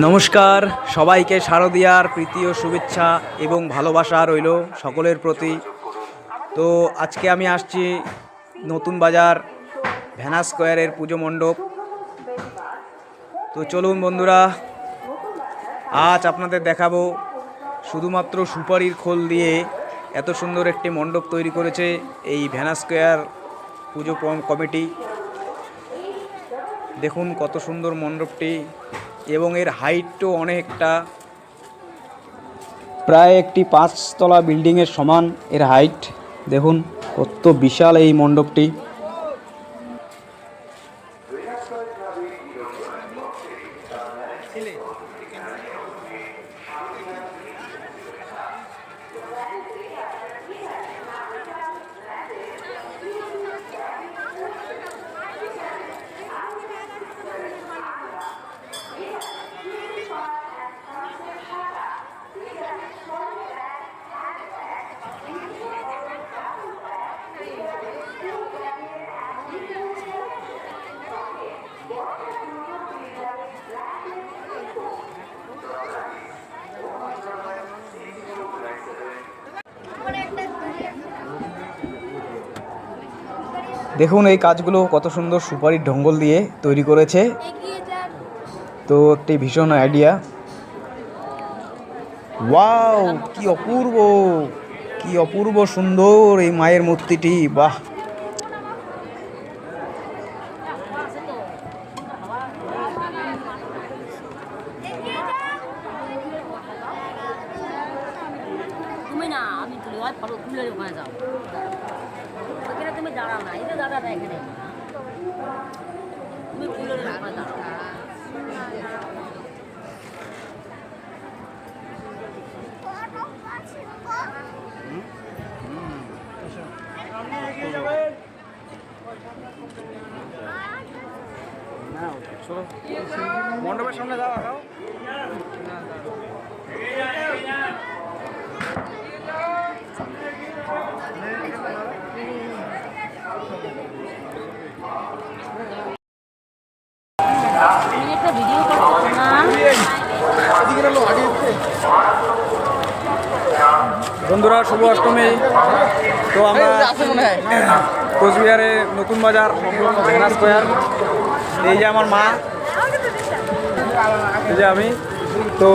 নমস্কার, সবাইকে শারদিয়ার প্রীতি ও শুভেচ্ছা এবং ভালোবাসা রইল সকলের প্রতি। তো আজকে আমি আসছি নতুন বাজার ভেনাস স্কোয়ারের পুজো মণ্ডপ। তো চলুন বন্ধুরা, আজ আপনাদের দেখাবো শুধুমাত্র সুপারির খোল দিয়ে এত সুন্দর একটি মণ্ডপ তৈরি করেছে এই ভেনাস স্কোয়ার পুজো কমিটি। দেখুন কত সুন্দর মণ্ডপটি, এবং এর হাইটও অনেকটা, প্রায় একটি 5 তলা বিল্ডিংয়ের সমান এর হাইট। দেখুন কত বিশাল এই মণ্ডপটি। দেখুন এই কাজগুলো কত সুন্দর সুপারির ঢঙ্গল দিয়ে তৈরি করেছে। তো একটি ভীষণ আইডিয়া। ওয়াও, কি অপূর্ব, কি অপূর্ব সুন্দর এই মায়ের মূর্তিটি। বাহ, তুমি না, আমি তুলি হয় ফটো তুলে ওখানে যাও, ওখানে তুমি দাঁড়াও না, এই যে দাঁড়া না এখানে, তুমি তুলে ওখানে দাঁড়াও। মণ্ডপের সামনে যাওয়া একটা ভিডিও করছো না? বন্ধুরা, শুভ অষ্টমী। তো আমরা কোচবিহারে নতুন বাজার ভেনাস স্কোয়ার। এই যে আমার মা, এই যে আমি। তো